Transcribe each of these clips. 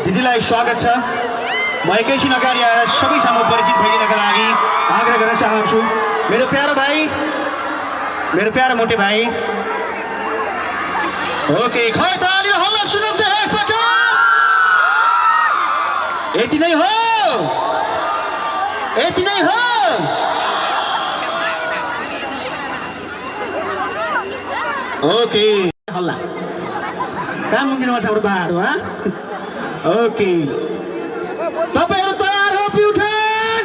दिदीलाई स्वागत छ। म एकैछिन अगाडि आएर सबैसँग परिचित भइदिनका लागि आग्रह गर्न चाहन्छु। मेरो प्यारो भाइ, मेरो प्यारो मोटे भाइ। ओके, खै ताली हल्ला सुनौँ त एकपटक। यति नै हो, यति नै हो। ओके, हल्ला काम मुम्किनमा छ हाम्रो बाहरू। ओके, तपाईहरु तयार हो प्युठान?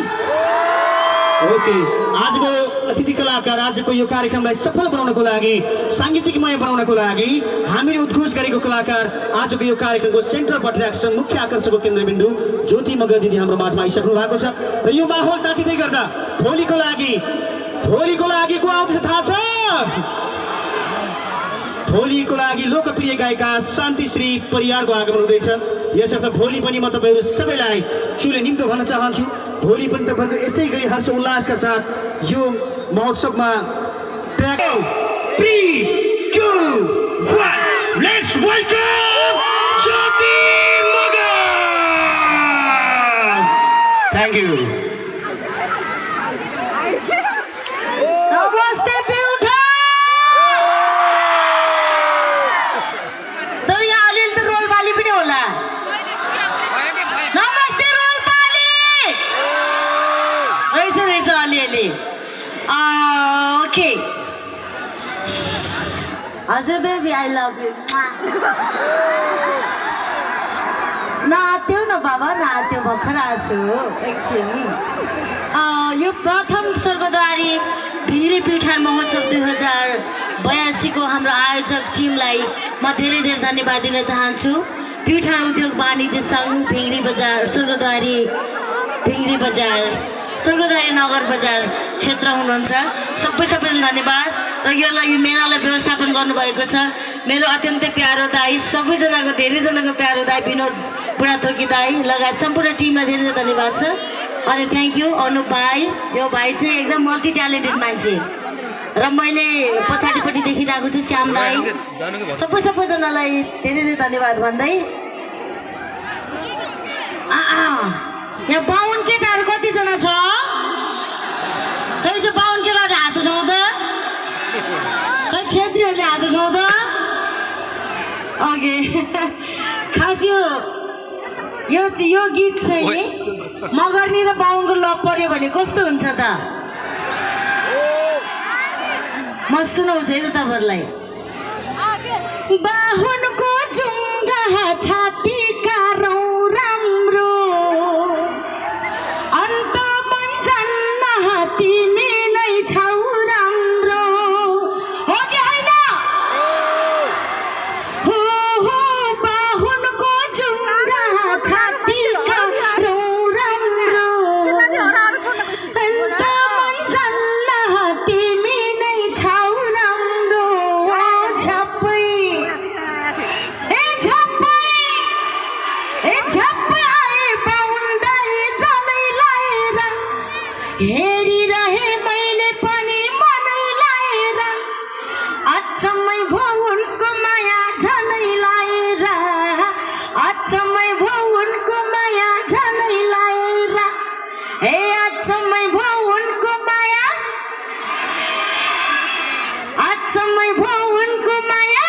ओके, आजको अतिथि कलाकार, आजको यो कार्यक्रमलाई सफल बनाउनको लागि, साङ्गीतिकमय बनाउनको लागि हामीले उद्घोष गरेको कलाकार, आजको यो कार्यक्रमको सेन्टर अफ अट्र्याक्सन, मुख्य आकर्षणको केन्द्रबिन्दु ज्योति मगर दिदी हाम्रो माझमा आइसक्नु भएको छ। र यो माहौल तातिँदै गर्दा भोलिको लागि को आउँछ थाहा छ? भोलिको लागि लोकप्रिय गायिका शान्तिश्री परियारको आगमन हुँदैछ। यसर्थ भोलि पनि म तपाईहरु सबैलाई चुले निम्तो भन्न चाहन्छु। भोलि पनि तपाईहरुको यसै गरी हर्ष उल्लासका साथ यो महोत्सवमा 3, 2, 1 let's welcome Jyoti Magar. Thank you. नमस्ते प्युठा। तर यहाँ अलिअलि त रोलपाली पनि होला। नमस्ते रोलपाली। रहेछ अलिअलि। ओके, हजुर बेबी आई लभ यु। नाच्यो न बाबा, नाच्यो, भर्खर आएको छु एकछिन। यो प्रथम स्वर्गद्वारी भिरी प्युठान महोत्सव 2082 को हाम्रो आयोजक टिमलाई म धेरै धेरै धन्यवाद दिन चाहन्छु। प्युठान उद्योग वाणिज्य सङ्घ, भिङ्री बजार, स्वर्गद्वारी नगर बजार क्षेत्र हुनुहुन्छ। सबैलाई धन्यवाद। र यो मेलालाई व्यवस्थापन गर्नुभएको छ मेरो अत्यन्तै प्यारो दाई, सबैजनाको धेरैजनाको प्यारो दाई विनोद बुढाथोकी दाई लगायत सम्पूर्ण टिमलाई धेरै धेरै धन्यवाद छ। अनि थ्याङ्क यू अनुप भाइ। यो भाइ चाहिँ एकदम मल्टी ट्यालेन्टेड मान्छे र मैले पछाडिपट्टि देखिरहेको छु श्याम दाई। सबैजनालाई धेरै धेरै धन्यवाद भन्दै यहाँ 52 केटाहरू कतिजना छ? खै चाहिँ 52 केटाहरूले हात उठाउँदा, खै छेत्रीहरूले हात उठाउँदा। ओके, खास यो गीत चाहिँ मगर्नी र बाहुनको लभ पर्यो भने कस्तो हुन्छ त? म सुनाउँछु है त तपाईँहरूलाई। बाहुनको जुङ्गा छातीका रौँ राम्रो, अन्त मन जान्न तिमी नै छौ राम्रो। हो कि होइन? हो बाहुनको जुङ्गा छातीका रौँ राम्रो, अन्त मन जान्न तिमी नै छौ राम्रो। झप्पै आए पाउँदै जनै लाएर, हेरिरहे मैले पनि मनै लाएर, अचम्मै भो उनको माया झनै लाएर, अचम्मै भो उनको माया झनै लाएर, हे अचम्मै भो उनको माया, अचम्मै भो उनको माया।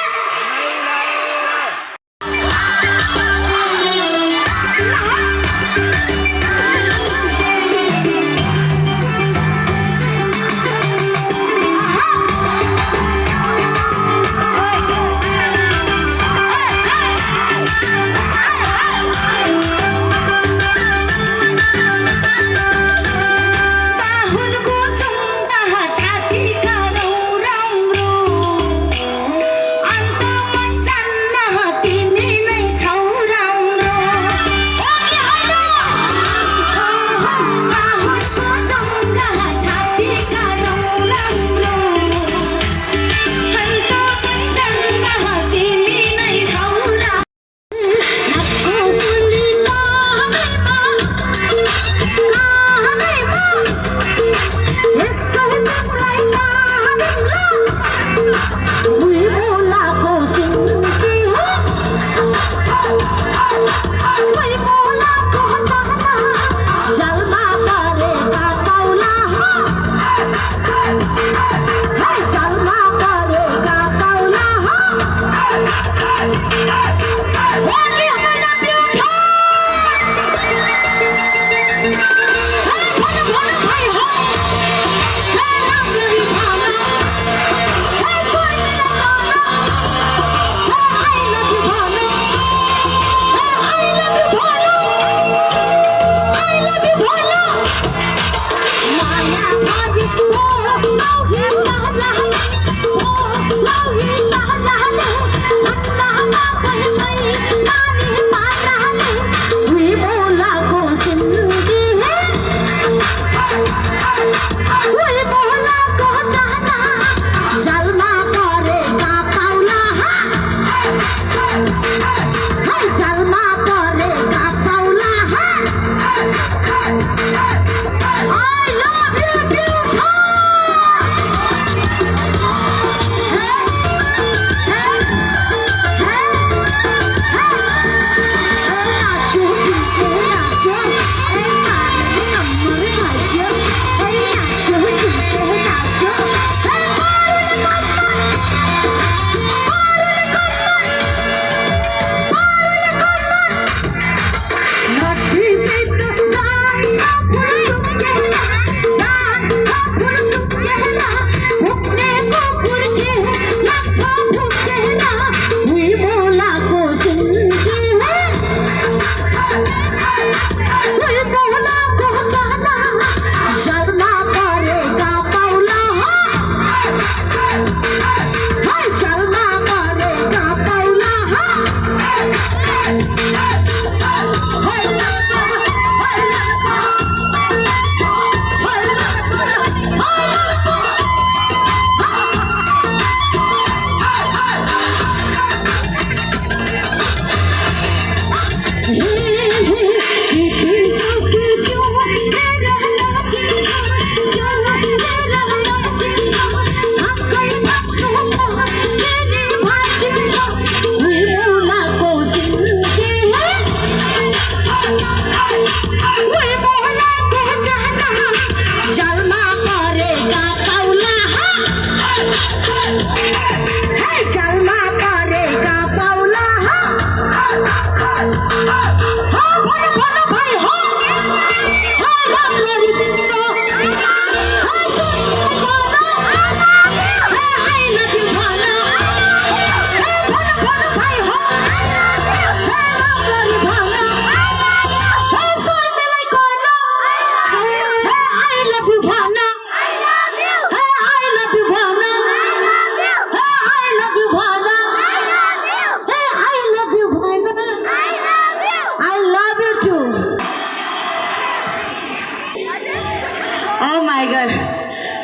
Oh my god.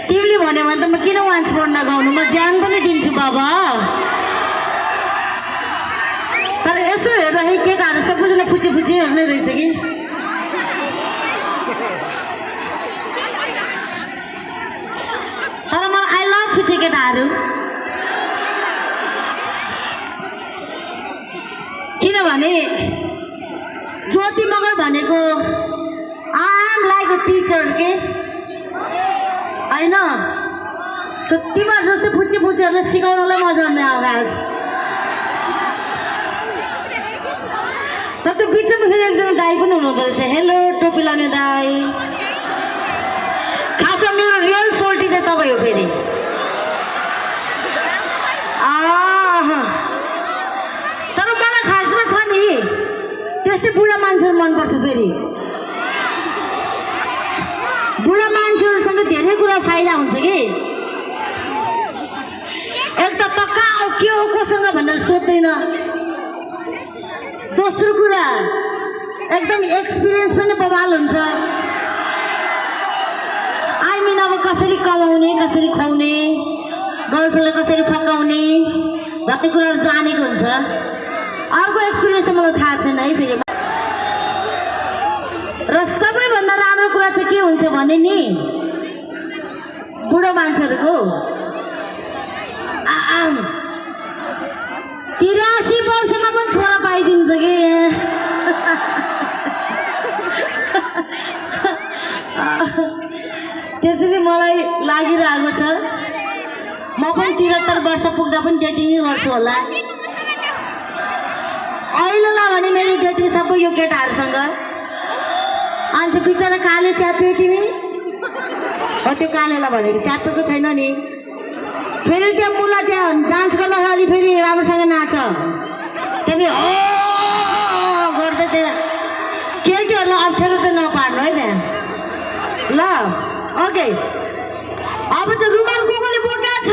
तिमीले भन्यो भने त म किन वान्स फोर नगाउनु, म ज्यान पनि दिन्छु बाबा। तर यसो हेर्दाखेरि केटाहरू सबैजना फुची फुची हेर्ने रहेछ कि। तर मलाई आई लभ फुची केटाहरू। किनभने ज्योति मगर भनेको I am like a teacher के होइन। सो तिमीहरू जस्तै फुच्ची फुच्चीहरूलाई सिकाउनलाई मजा आउने आवाज। तर त्यो बिचमा फेरि एकजना दाई पनि हुनुहुँदो रहेछ। हेलो टोपी लाउने दाई। खासमा मेरो रियल सोल्टी चाहिँ तपाईँ हो फेरि। तर मलाई खासमा छ नि त्यस्तै बुढा मान्छेहरू मनपर्छ फेरि। बुढा मान्छेहरूसँग धेरै कुरा फाइदा हुन्छ कि। एक त कहाँ हो के हो कोसँग भनेर सोध्दैन। दोस्रो कुरा एकदम एक्सपिरियन्स पनि बवाल हुन्छ। आई मिन अब कसरी कमाउने, कसरी खुवाउने, गर्लफ्रेन्डलाई कसरी फकाउने भन्ने कुराहरू जानेको हुन्छ। अर्को एक्सपिरियन्स त मलाई थाहा छैन है फेरि। र सबैभन्दा राम्रो कुरा चाहिँ के हुन्छ भने नि बुढो मान्छेहरूको 83 वर्षमा पनि छोरा पाइदिन्छ कि। त्यसैले मलाई लागिरहेको छ म पनि 73 वर्ष पुग्दा पनि डेटिङ गर्छु होला। अहिलेलाई भने मेरो डेटिङ सबै यो केटाहरूसँग। अनि चाहिँ बिचरा काले च्याप्यो तिमी हो। त्यो कालेलाई भनेको च्यापेको छैन नि। फेरि त्यहाँ मुला त्यहाँ डान्स गर्दाखेरि फेरि राम्रोसँग नाच। त्यहाँदेखि हो गर्दै त्यहाँ केटीहरूलाई अप्ठ्यारो चाहिँ नपार्नु है त्यहाँ ल। ओके अब चाहिँ रुमाल को कोले बोकेको छ?